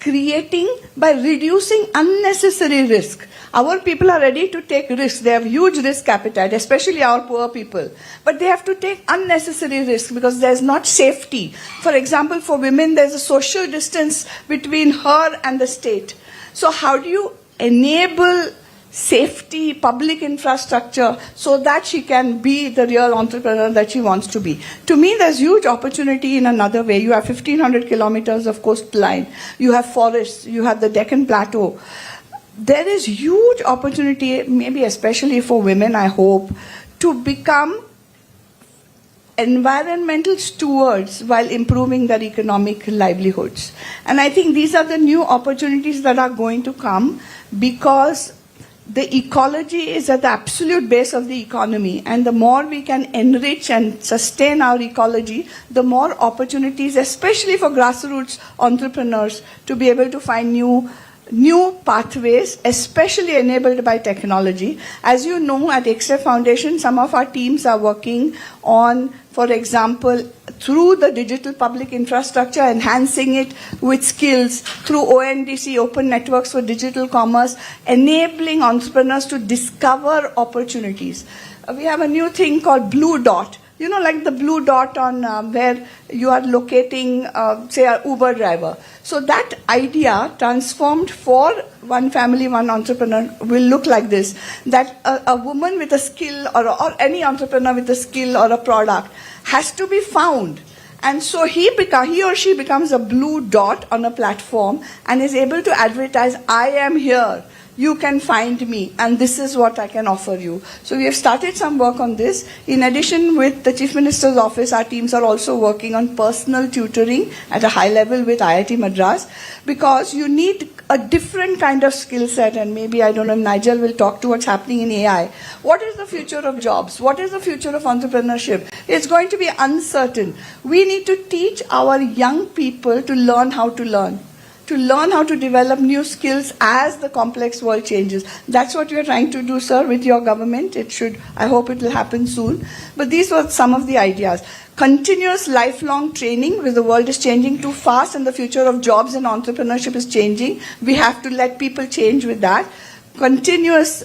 by reducing unnecessary risk. Our people are ready to take risks. They have huge risk appetite, especially our poor people. But they have to take unnecessary risk because there's not safety. For example, for women, there's a social distance between her and the state. So how do you enable safety, public infrastructure, so that she can be the real entrepreneur that she wants to be? To me, there's huge opportunity in another way. You have 1,500 kilometers of coastline. You have forests. You have the Deccan Plateau. There is huge opportunity, maybe especially for women, I hope, to become environmental stewards while improving their economic livelihoods. And I think these are the new opportunities that are going to come because the ecology is at the absolute base of the economy, and the more we can enrich and sustain our ecology, the more opportunities, especially for grassroots entrepreneurs, to be able to find new pathways, especially enabled by technology. As you know, at XF Foundation, some of our teams are working on, for example, through the digital public infrastructure, enhancing it with skills, through ONDC, Open Networks for Digital Commerce, enabling entrepreneurs to discover opportunities. We have a new thing called Blue Dot. You know, like the blue dot on where you are locating, say, an Uber driver. So that idea transformed for one family, one entrepreneur will look like this, that a woman with a skill or any entrepreneur with a skill or a product has to be found. And so he or she becomes a blue dot on a platform and is able to advertise, I am here. You can find me, and this is what I can offer you. So we have started some work on this. In addition, with the Chief Minister's Office, our teams are also working on personal tutoring at a high level with IIT Madras, because you need a different kind of skill set, and maybe, I don't know, Nigel will talk to what's happening in AI. What is the future of jobs? What is the future of entrepreneurship? It's going to be uncertain. We need to teach our young people to learn how to learn. To learn how to develop new skills as the complex world changes. That's what you're trying to do, sir, with your government. I hope it will happen soon. But these were some of the ideas. Continuous lifelong training, because the world is changing too fast and the future of jobs and entrepreneurship is changing. We have to let people change with that. Continuous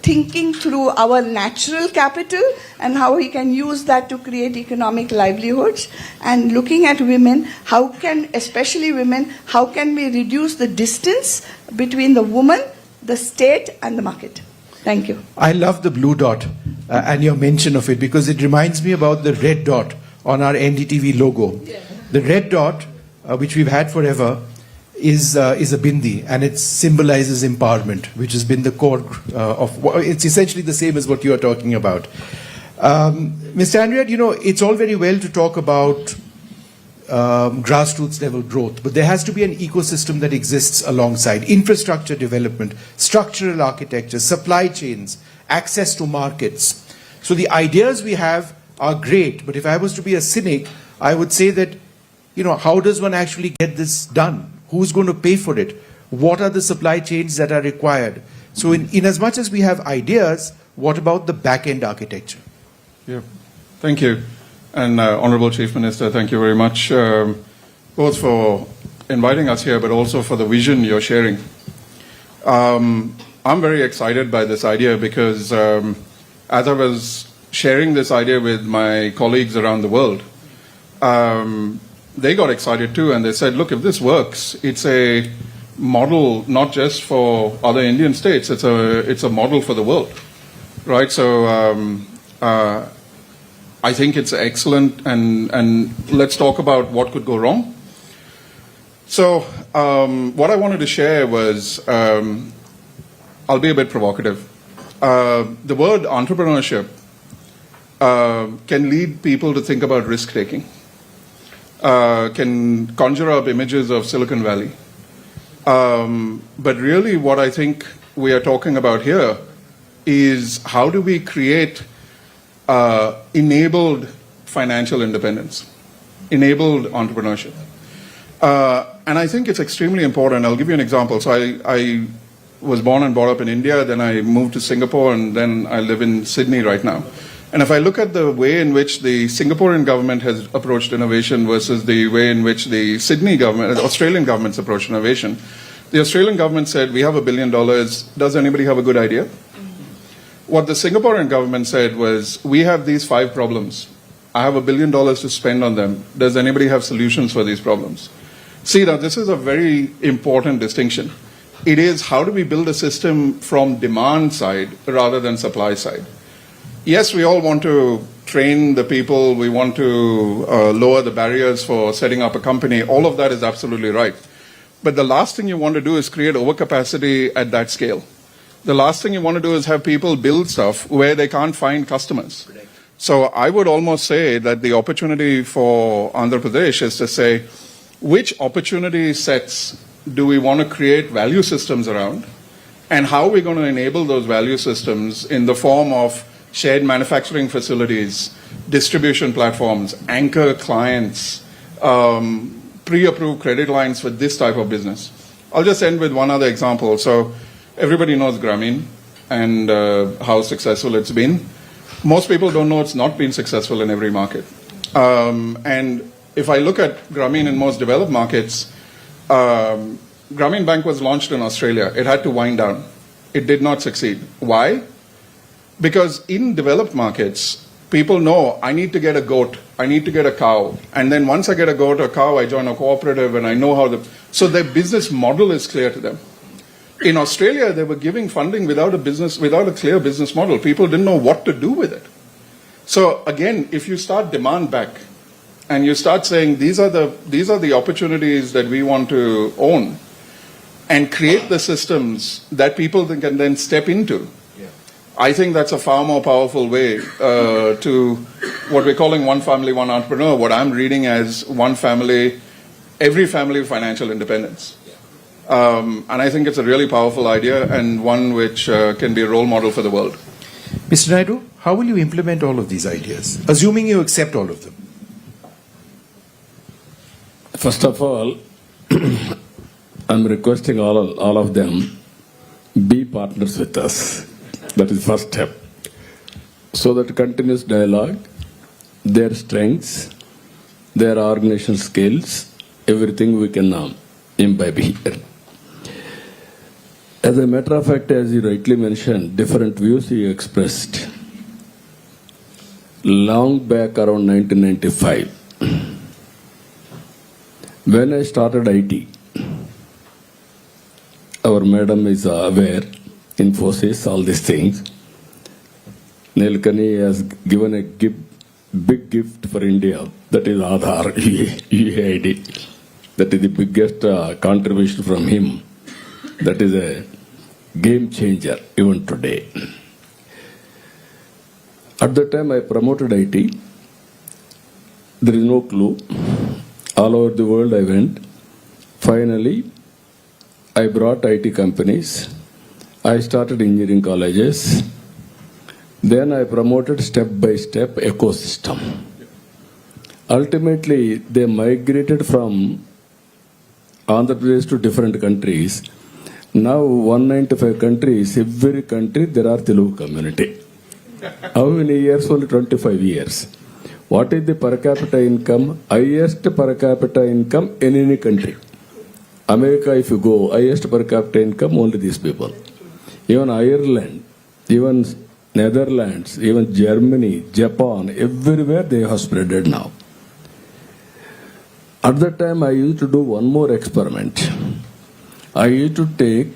thinking through our natural capital and how we can use that to create economic livelihoods, and looking at women, especially women, how can we reduce the distance between the woman, the state, and the market. Thank you. I love the blue dot and your mention of it, because it reminds me about the red dot on our NDTV logo. Yeah. The red dot, which we've had forever, is a bindi, and it symbolizes empowerment, which has been the core of. It's essentially the same as what you are talking about. Mr. Andrea, you know, it's all very well to talk about grassroots level growth, but there has to be an ecosystem that exists alongside infrastructure development, structural architecture, supply chains, access to markets. So the ideas we have are great, but if I was to be a cynic, I would say that, you know, how does one actually get this done? Who's going to pay for it? What are the supply chains that are required? So in as much as we have ideas, what about the back-end architecture? Yeah, thank you. And Honorable Chief Minister, thank you very much, both for inviting us here, but also for the vision you're sharing. I'm very excited by this idea because as I was sharing this idea with my colleagues around the world, they got excited too, and they said, look, if this works, it's a model not just for other Indian states, it's a model for the world, right? So I think it's excellent, and let's talk about what could go wrong. So what I wanted to share was, I'll be a bit provocative. The word entrepreneurship can lead people to think about risk-taking. Can conjure up images of Silicon Valley. But really what I think we are talking about here is how do we create enabled financial independence, enabled entrepreneurship. And I think it's extremely important. I'll give you an example. So I was born and brought up in India, then I moved to Singapore, and then I live in Sydney right now. And if I look at the way in which the Singaporean government has approached innovation versus the way in which the Sydney government, Australian government's approached innovation, the Australian government said, we have $1 billion. Does anybody have a good idea? What the Singaporean government said was, we have these 5 problems. I have $1 billion to spend on them. Does anybody have solutions for these problems? See, now this is a very important distinction. It is, how do we build a system from demand side rather than supply side? Yes, we all want to train the people. We want to lower the barriers for setting up a company. All of that is absolutely right. But the last thing you want to do is create overcapacity at that scale. The last thing you want to do is have people build stuff where they can't find customers. So I would almost say that the opportunity for Andhra Pradesh is to say, which opportunity sets do we want to create value systems around, and how are we going to enable those value systems in the form of shared manufacturing facilities, distribution platforms, anchor clients, pre-approved credit lines for this type of business. I'll just end with one other example. So everybody knows Grameen and how successful it's been. Most people don't know it's not been successful in every market. And if I look at Grameen in most developed markets, Grameen Bank was launched in Australia. It had to wind down. It did not succeed. Why? Because in developed markets, people know, I need to get a goat, I need to get a cow, and then once I get a goat or cow, I join a cooperative and I know how so their business model is clear to them. In Australia, they were giving funding without a clear business model. People didn't know what to do with it. So again, if you start demand back and you start saying, these are the opportunities that we want to own, and create the systems that people can then step into, I think that's a far more powerful way to what we're calling one family, one entrepreneur, what I'm reading as one family, every family financial independence. And I think it's a really powerful idea and one which can be a role model for the world. Mr. Naidu, how will you implement all of these ideas, assuming you accept all of them? First of all, I'm requesting all of them be partners with us. That is first step. So that continuous dialogue, their strengths, their organizational skills, everything we can imbibe here. As a matter of fact, as you rightly mentioned, different views you expressed. Long back around 1995, when I started IT, our madam is aware, Infosys, all these things. Nilkani has given a big gift for India, that is Aadhaar, UAID. That is the biggest contribution from him. That is a game changer even today. At the time I promoted IT, there is no clue. All over the world I went. Finally, I brought IT companies. I started engineering colleges. Then I promoted step by step ecosystem. Ultimately, they migrated from Andhra Pradesh to different countries. Now 195 countries, every country there are Telugu community. How many years? Only 25 years. What is the per capita income? Highest per capita income in any country. America, if you go, highest per capita income, only these people. Even Ireland, even Netherlands, even Germany, Japan, everywhere they have spreaded now. At that time, I used to do one more experiment. I used to take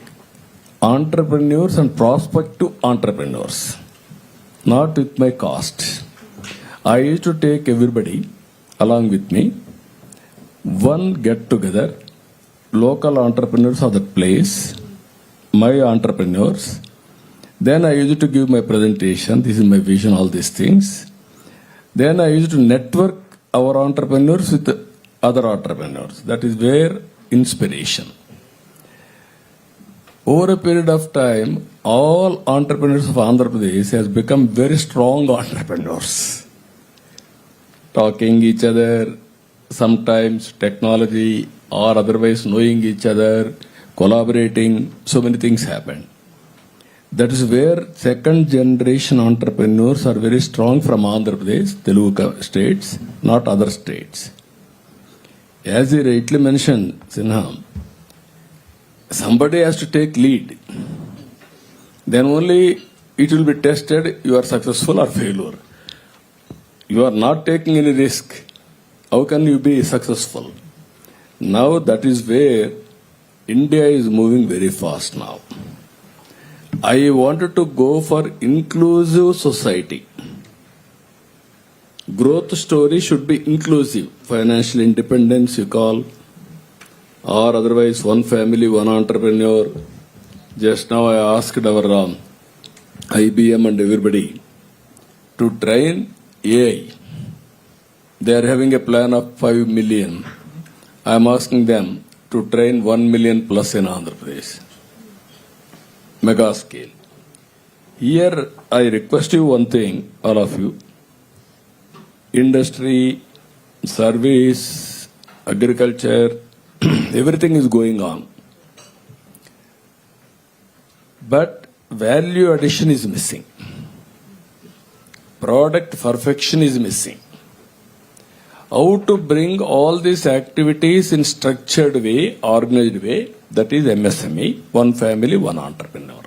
entrepreneurs and prospective entrepreneurs, not with my cost. I used to take everybody along with me, one get together, local entrepreneurs of that place, my entrepreneurs. Then I used to give my presentation, this is my vision, all these things. Then I used to network our entrepreneurs with other entrepreneurs. That is where inspiration. Over a period of time, all entrepreneurs of Andhra Pradesh has become very strong entrepreneurs. Talking each other, sometimes technology or otherwise knowing each other, collaborating, so many things happen. That is where second generation entrepreneurs are very strong from Andhra Pradesh, Telugu states, not other states. As he rightly mentioned, Sinha, somebody has to take lead. Then only it will be tested, you are successful or failure. You are not taking any risk. How can you be successful? Now that is where India is moving very fast now. I wanted to go for inclusive society. Growth story should be inclusive. Financial independence, you call, or otherwise one family, one entrepreneur. Just now I asked our IBM and everybody to train AI. They are having a plan of 5 million. I am asking them to train 1 million plus in Andhra Pradesh. Mega scale. Here I request you one thing, all of you. Industry, service, agriculture, everything is going on. But value addition is missing. Product perfection is missing. How to bring all these activities in structured way, organized way, that is MSME, one family, one entrepreneur.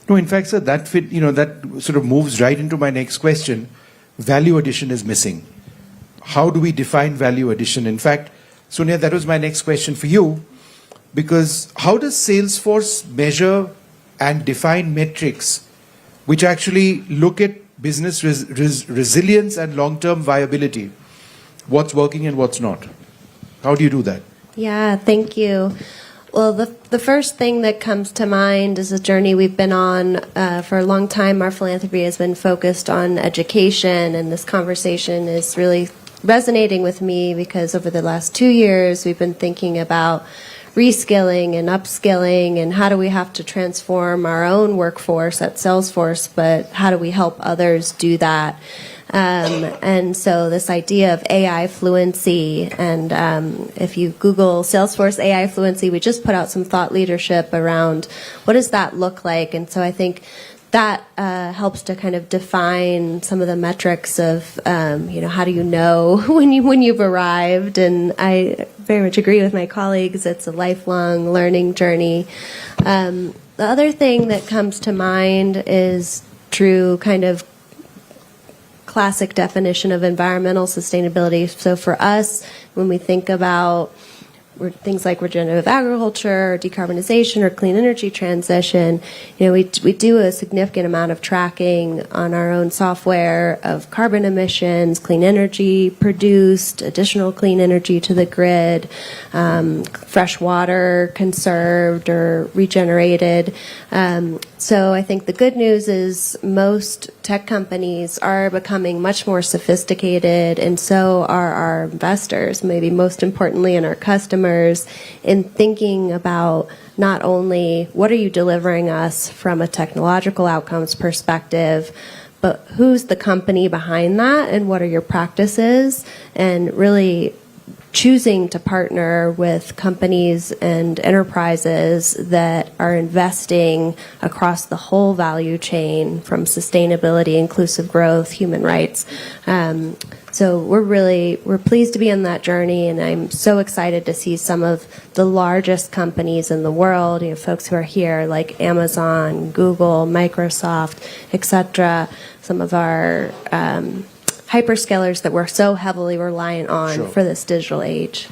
No, in fact, sir, that sort of moves right into my next question. Value addition is missing. How do we define value addition? In fact, Sonia, that was my next question for you, because how does Salesforce measure and define metrics which actually look at business resilience and long-term viability? What's working and what's not? How do you do that? Yeah, thank you. Well, the first thing that comes to mind is a journey we've been on for a long time. Our philanthropy has been focused on education, and this conversation is really resonating with me because over the last 2 years, we've been thinking about reskilling and upskilling and how do we have to transform our own workforce at Salesforce, but how do we help others do that? And so this idea of AI fluency, and if you Google Salesforce AI fluency, we just put out some thought leadership around what does that look like. And so I think that helps to kind of define some of the metrics of, how do you know when you've arrived? And I very much agree with my colleagues. It's a lifelong learning journey. The other thing that comes to mind is true kind of classic definition of environmental sustainability. So for us, when we think about things like regenerative agriculture, or decarbonization, or clean energy transition, we do a significant amount of tracking on our own software of carbon emissions, clean energy produced, additional clean energy to the grid, fresh water conserved or regenerated. So I think the good news is most tech companies are becoming much more sophisticated, and so are our investors, maybe most importantly, and our customers, in thinking about not only what are you delivering us from a technological outcomes perspective, but who's the company behind that and what are your practices, and really choosing to partner with companies and enterprises that are investing across the whole value chain from sustainability, inclusive growth, human rights. So we're pleased to be on that journey, and I'm so excited to see some of the largest companies in the world, folks who are here like Amazon, Google, Microsoft, etc., some of our hyperscalers that we're so heavily reliant on Sure. for this digital age.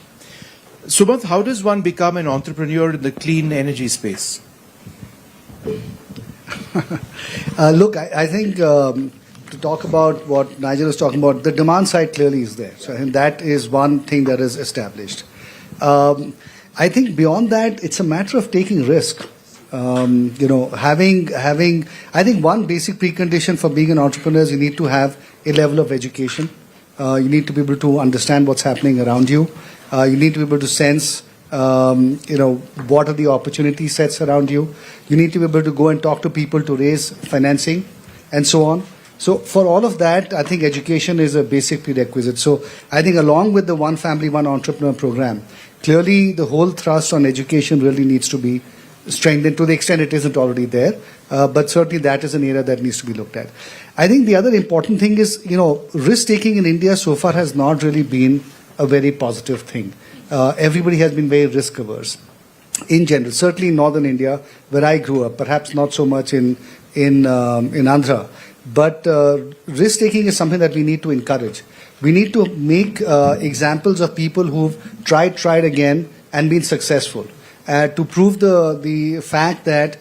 Sumanth, how does one become an entrepreneur in the clean energy space? Look, I think to talk about what Nigel was talking about, the demand side clearly is there. So I think that is one thing that is established. I think beyond that, it's a matter of taking risk. Having I think one basic precondition for being an entrepreneur is you need to have a level of education. You need to be able to understand what's happening around you. You need to be able to sense, what are the opportunity sets around you. You need to be able to go and talk to people to raise financing and so on. So for all of that, I think education is a basic prerequisite. So I think along with the One Family, One Entrepreneur program, clearly the whole thrust on education really needs to be strengthened to the extent it isn't already there. But certainly that is an area that needs to be looked at. I think the other important thing is, risk taking in India so far has not really been a very positive thing. Everybody has been very risk averse in general, certainly in northern India, where I grew up, perhaps not so much in Andhra. But risk taking is something that we need to encourage. We need to make examples of people who've tried again and been successful to prove the fact that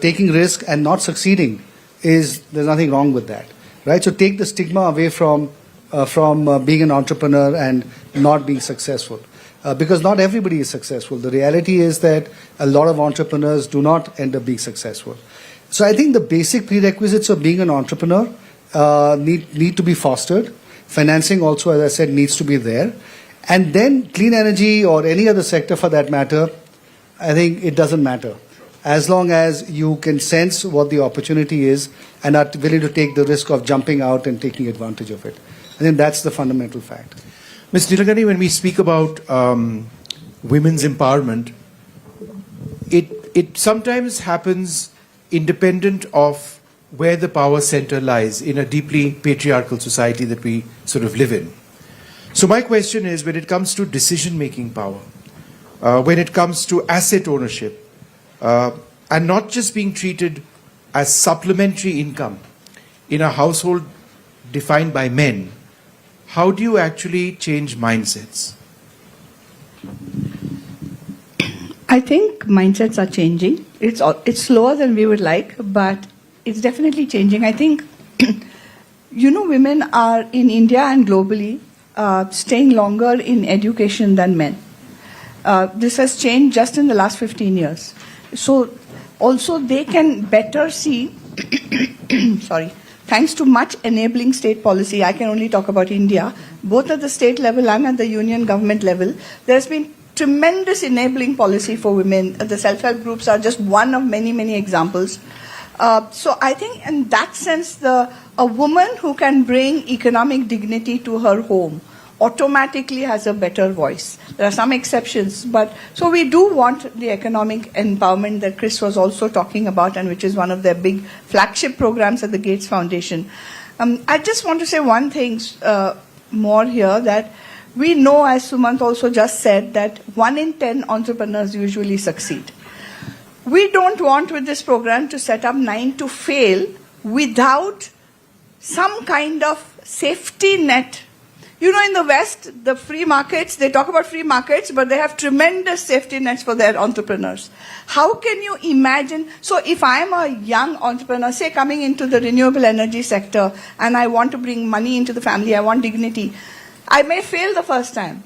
taking risk and not succeeding there's nothing wrong with that, right? So take the stigma away from being an entrepreneur and not being successful. Because not everybody is successful. The reality is that a lot of entrepreneurs do not end up being successful. So I think the basic prerequisites of being an entrepreneur need to be fostered. Financing also, as I said, needs to be there. And then clean energy or any other sector for that matter, I think it doesn't matter. As long as you can sense what the opportunity is and are willing to take the risk of jumping out and taking advantage of it. I think that's the fundamental fact. Ms. Nilagani, when we speak about women's empowerment, it sometimes happens independent of where the power center lies in a deeply patriarchal society that we sort of live in. So my question is, when it comes to decision-making power, when it comes to asset ownership, and not just being treated as supplementary income in a household defined by men, how do you actually change mindsets? I think mindsets are changing. It's slower than we would like, but it's definitely changing. I think, women are in India and globally staying longer in education than men. This has changed just in the last 15 years. So also they can better see, thanks to much enabling state policy, I can only talk about India, both at the state level and at the union government level, there's been tremendous enabling policy for women. The self-help groups are just one of many, many examples. So I think in that sense, a woman who can bring economic dignity to her home automatically has a better voice. There are some exceptions, but so we do want the economic empowerment that Chris was also talking about, and which is one of their big flagship programs at the Gates Foundation. I just want to say one thing more here, that we know, as Sumant also just said, that 1 in 10 entrepreneurs usually succeed. We don't want with this program to set up 9 to fail without some kind of safety net. In the West, the free markets, they talk about free markets, but they have tremendous safety nets for their entrepreneurs. How can you imagine? So if I'm a young entrepreneur, say coming into the renewable energy sector, and I want to bring money into the family, I want dignity, I may fail the first time.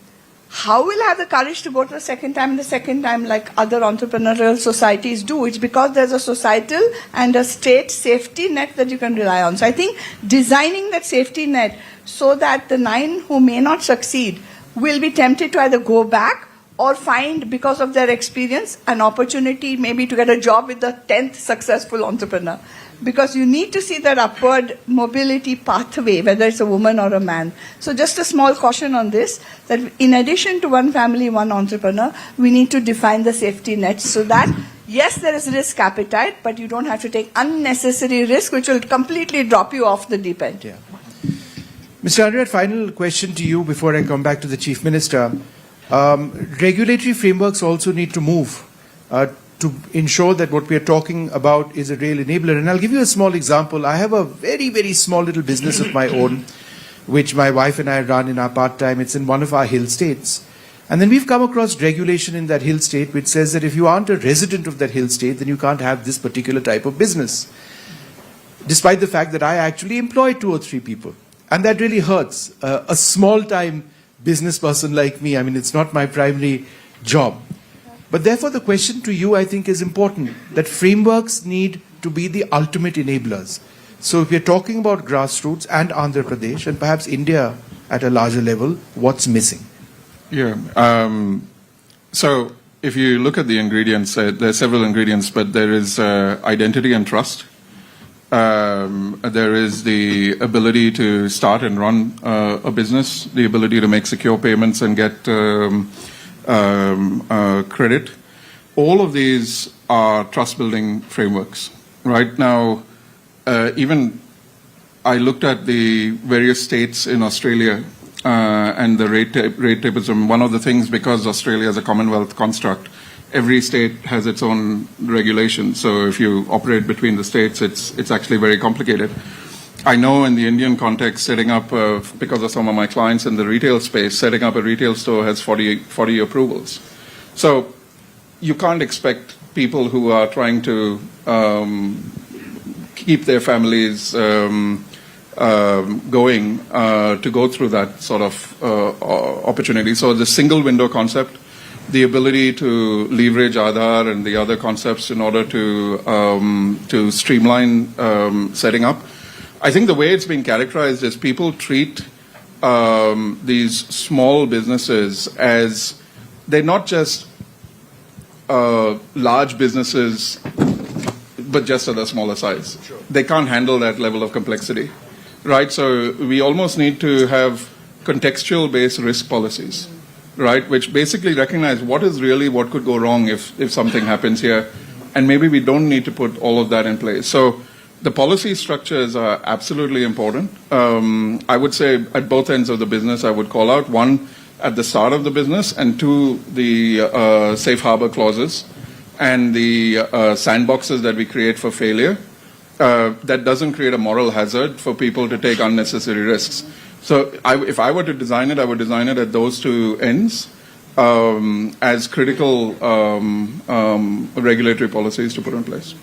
How will I have the courage to go to the second time and the second time like other entrepreneurial societies do? It's because there's a societal and a state safety net that you can rely on. So I think designing that safety net so that the 9 who may not succeed will be tempted to either go back or find, because of their experience, an opportunity maybe to get a job with the 10th successful entrepreneur. Because you need to see that upward mobility pathway, whether it's a woman or a man. So just a small caution on this, that in addition to one family, one entrepreneur, we need to define the safety nets so that, yes, there is risk appetite, but you don't have to take unnecessary risk, which will completely drop you off the deep end. Yeah. Mr. Andrew, final question to you before I come back to the Chief Minister. Regulatory frameworks also need to move to ensure that what we are talking about is a real enabler. And I'll give you a small example. I have a very, very small little business of my own, which my wife and I run in our part-time. It's in one of our hill states. And then we've come across regulation in that hill state which says that if you aren't a resident of that hill state, then you can't have this particular type of business. Despite the fact that I actually employ 2 or 3 people. And that really hurts. A small-time business person like me, I mean, it's not my primary job. But therefore, the question to you, I think, is important, that frameworks need to be the ultimate enablers. So if we're talking about grassroots and Andhra Pradesh, and perhaps India at a larger level, what's missing? Yeah. So if you look at the ingredients, there are several ingredients, but there is identity and trust. There is the ability to start and run a business, the ability to make secure payments and get credit. all of these are trust-building frameworks. Right now, even I looked at the various states in Australia and the rate tables. And one of the things, because Australia is a Commonwealth construct, every state has its own regulations. So if you operate between the states, it's actually very complicated. I know in the Indian context, setting up, because of some of my clients in the retail space, setting up a retail store has 40 approvals. So you can't expect people who are trying to keep their families going to go through that sort of opportunity. So the single window concept, the ability to leverage Aadhaar and the other concepts in order to streamline setting up. I think the way it's been characterized is people treat these small businesses as they're not just large businesses, but just at a smaller size. Sure. They can't handle that level of complexity, right? So we almost need to have contextual-based risk policies, right, which basically recognize what could go wrong if something happens here, and maybe we don't need to put all of that in place. So the policy structures are absolutely important. I would say at both ends of the business, I would call out, one, at the start of the business, and two, the safe harbor clauses and the sandboxes that we create for failure. That doesn't create a moral hazard for people to take unnecessary risks. So if I were to design it, I would design it at those two ends as critical regulatory policies to put in place.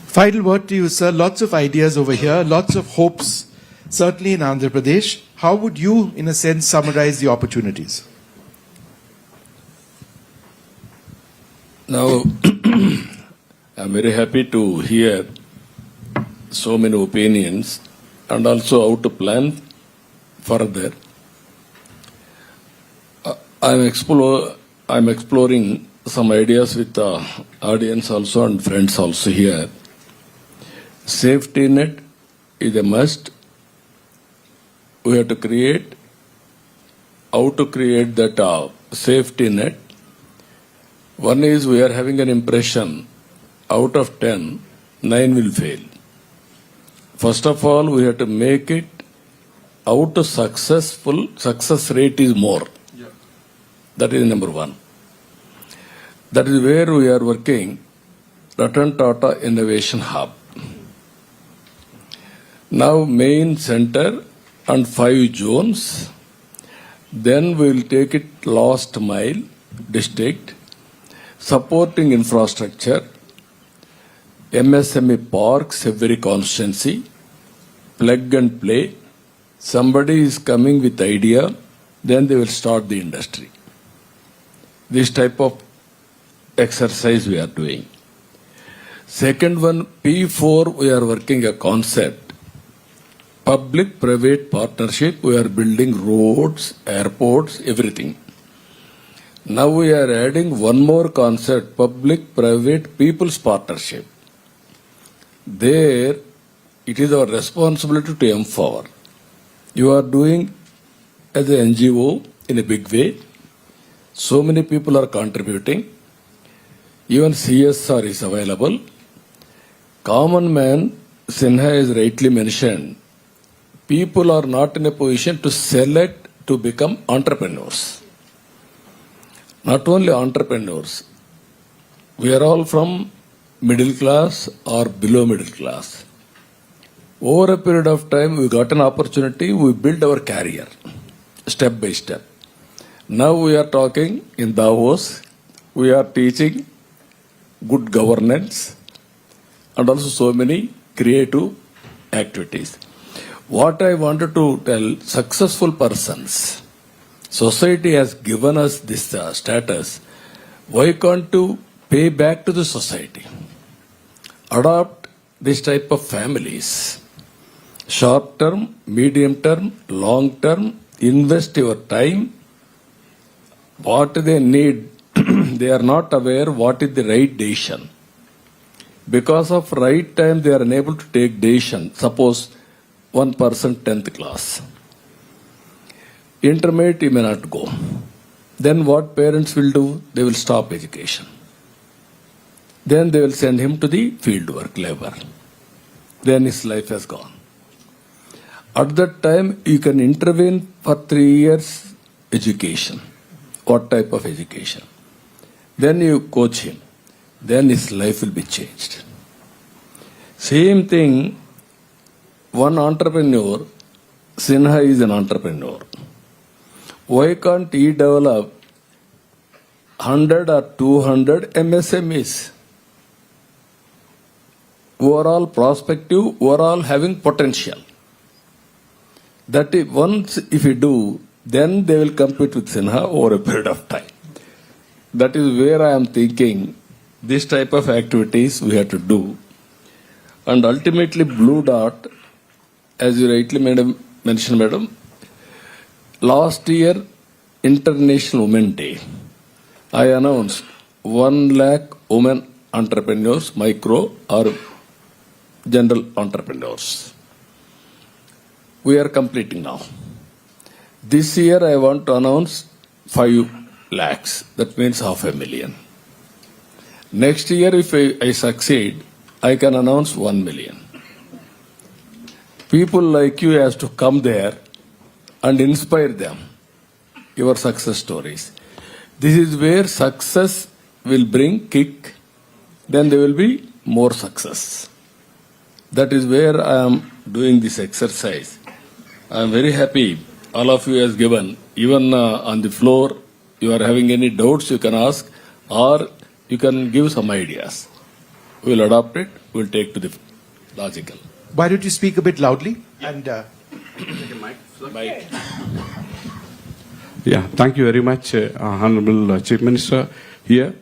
Final word to you, sir. Lots of ideas over here, lots of hopes, certainly in Andhra Pradesh. How would you, in a sense, summarize the opportunities? Now, I'm very happy to hear so many opinions and also how to plan further. I'm exploring some ideas with the audience also and friends also here. Safety net is a must. We have to create how to create that safety net. One is we are having an impression out of 10, 9 will fail. First of all, we have to make it out to successful, success rate is more. Yeah. That is number one. That is where we are working, Ratan Tata Innovation Hub. Now main center and 5 zones, then we will take it last mile district, supporting infrastructure, MSME parks, every constituency, plug and play. Somebody is coming with idea, then they will start the industry. This type of exercise we are doing. Second one, P4, we are working a concept. Public-private partnership, we are building roads, airports, everything. Now we are adding one more concept, public-private people's partnership. There, it is our responsibility to empower. You are doing as an NGO in a big way. So many people are contributing. Even CSR is available. Common man, Sinha has rightly mentioned, people are not in a position to select to become entrepreneurs. Not only entrepreneurs, we are all from middle class or below middle class. Over a period of time, we got an opportunity, we build our career, step by step. Now we are talking in Davos, we are teaching good governance and also so many creative activities. What I wanted to tell, successful persons, society has given us this status. Why can't you pay back to the society? Adopt this type of families. Short term, medium term, long term, invest your time. What they need, they are not aware what is the right decision. Because of right time, they are unable to take decision. Suppose one person 10th class. Intermediate, he may not go. Then what parents will do? They will stop education. Then they will send him to the field work, labor. Then his life has gone. At that time, you can intervene for 3 years education. What type of education? Then you coach him. Then his life will be changed. Same thing, one entrepreneur, Sinha is an entrepreneur. Why can't he develop 100 or 200 MSMEs? Overall prospective, overall having potential. That is, once if you do, then they will compete with Sinha over a period of time. That is where I am thinking this type of activities we have to do. And ultimately, Blue Dot, as you rightly mentioned, madam, last year, International Women Day, I announced 1 lakh women entrepreneurs, micro or general entrepreneurs. We are completing now. This year, I want to announce 5 lakhs. That means 500,000. Next year, if I succeed, I can announce 1 million. People like you has to come there and inspire them, your success stories. This is where success will bring kick, then there will be more success. That is where I am doing this exercise. I am very happy all of you has given, even on the floor, you are having any doubts you can ask or you can give some ideas. We will adopt it, we will take to the logical. Why don't you speak a bit loudly? And Bye. Yeah, thank you very much, Honorable Chief Minister here.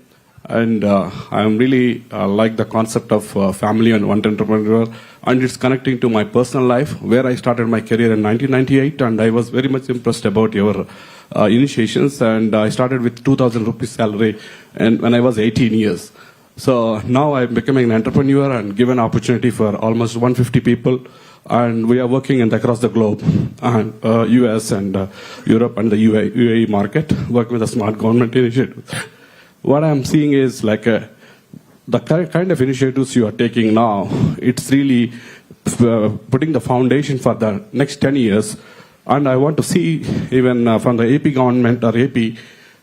And I am really like the concept of family and one entrepreneur, and it's connecting to my personal life, where I started my career in 1998, and I was very much impressed about your initiations. And I started with 2,000 rupees salary, and when I was 18 years. So now I'm becoming an entrepreneur and given opportunity for almost 150 people. And we are working across the globe, and US and Europe and the UAE market, working with a smart government initiative. What I'm seeing is like the kind of initiatives you are taking now, it's really putting the foundation for the next 10 years. And I want to see even from the AP government or AP,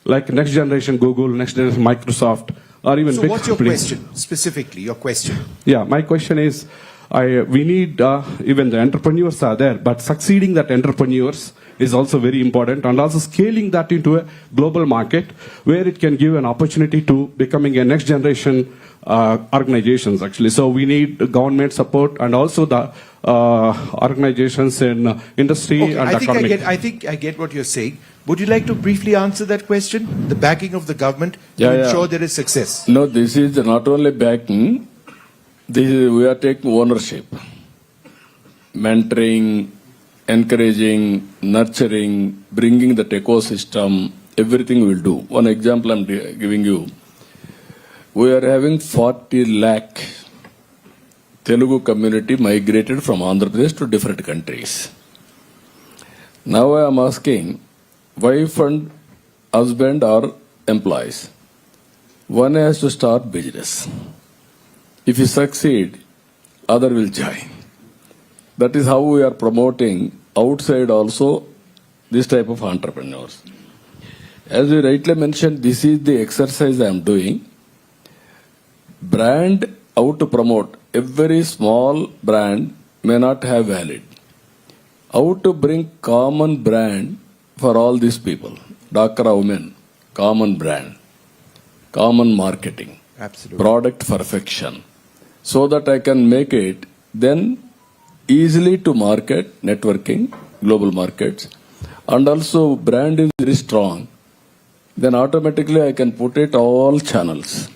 like next generation Google, next generation Microsoft, or even so big what's your companies. question, specifically, your question? Yeah, my question is, we need, even the entrepreneurs are there, but succeeding that entrepreneurs is also very important, and also scaling that into a global market where it can give an opportunity to becoming a next generation organizations actually. So we need government support and also the organizations in industry Okay, and I think I get what you're saying. Would you like to briefly answer that question? The backing of the government to ensure there is success. No, this is not only backing, we are taking ownership, mentoring, encouraging, nurturing, bringing that ecosystem, everything we will do. One example I'm giving you. We are having 40 lakh Telugu community migrated from Andhra Pradesh to different countries. Now I am asking, wife and husband are employees. One has to start business. If you succeed, other will join. That is how we are promoting outside also this type of entrepreneurs. As you rightly mentioned, this is the exercise I am doing. Brand, how to promote. Every small brand may not have valid. How to bring common brand for all these people. Dhakra women, common brand, common marketing, Absolutely. product perfection. So that I can make it then easily to market, networking, global markets, and also brand is very strong. Then automatically I can put it all channels.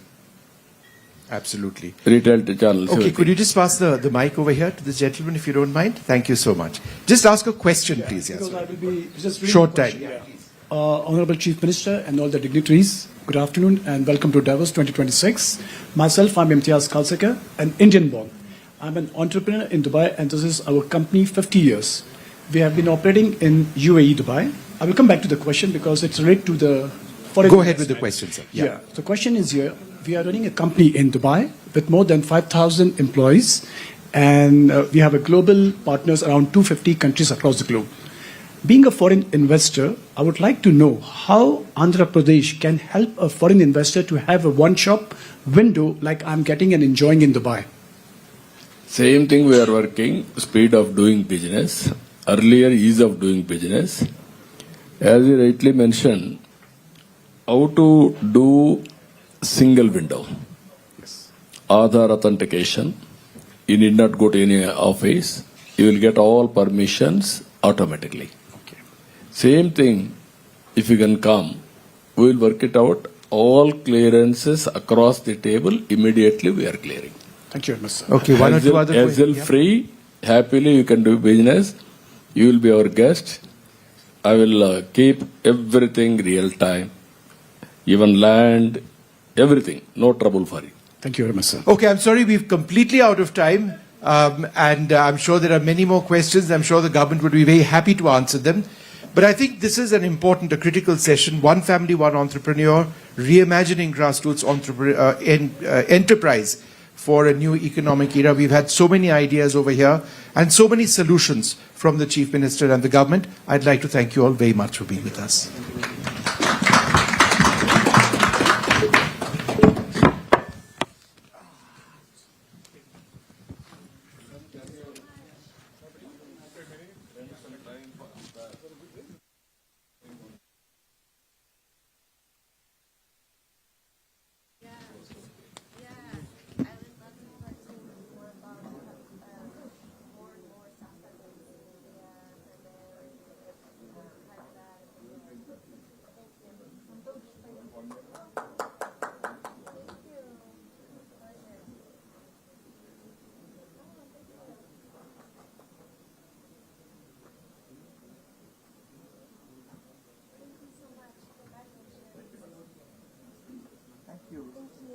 Absolutely. Retail channels. Okay, everything. could you just pass the mic over here to this gentleman, if you don't mind? Thank you so much. Just ask a question, please. Yes. Because I will be just reading Short the time. question. Honorable Chief Minister and all the dignitaries, good afternoon and welcome to Davos 2026. Myself, I'm Imtiaz Khalsaka, an Indian born. I'm an entrepreneur in Dubai and this is our company 50 years. We have been operating in UAE, Dubai. I will come back to the question because it's related to the foreign Go ahead with the investment. question, sir. Yeah. The question is here, we are running a company in Dubai with more than 5,000 employees, and we have a global partners around 250 countries across the globe. Being a foreign investor, I would like to know how Andhra Pradesh can help a foreign investor to have a one-shop window like I'm getting and enjoying in Dubai. Same thing we are working, speed of doing business, earlier ease of doing business. As you rightly mentioned, how to do single window. Aadhaar authentication. You need not go to any office. You will get all permissions automatically. Same thing, if you can come, we will work it out. All clearances across the table, immediately we are clearing. Thank you very much, sir. Okay, one or two other Hassle questions. Yeah. free, happily you can do business. You will be our guest. I will keep everything real time, even land, everything. No trouble for you. Thank you very much, sir. Okay, I'm sorry, we've completely out of time. And I'm sure there are many more questions. I'm sure the government would be very happy to answer them. But I think this is an important, a critical session. One family, one entrepreneur, reimagining grassroots enterprise for a new economic era. We've had so many ideas over here and so many solutions from the Chief Minister and the government. I'd like to thank you all very much for being with us. Thank you.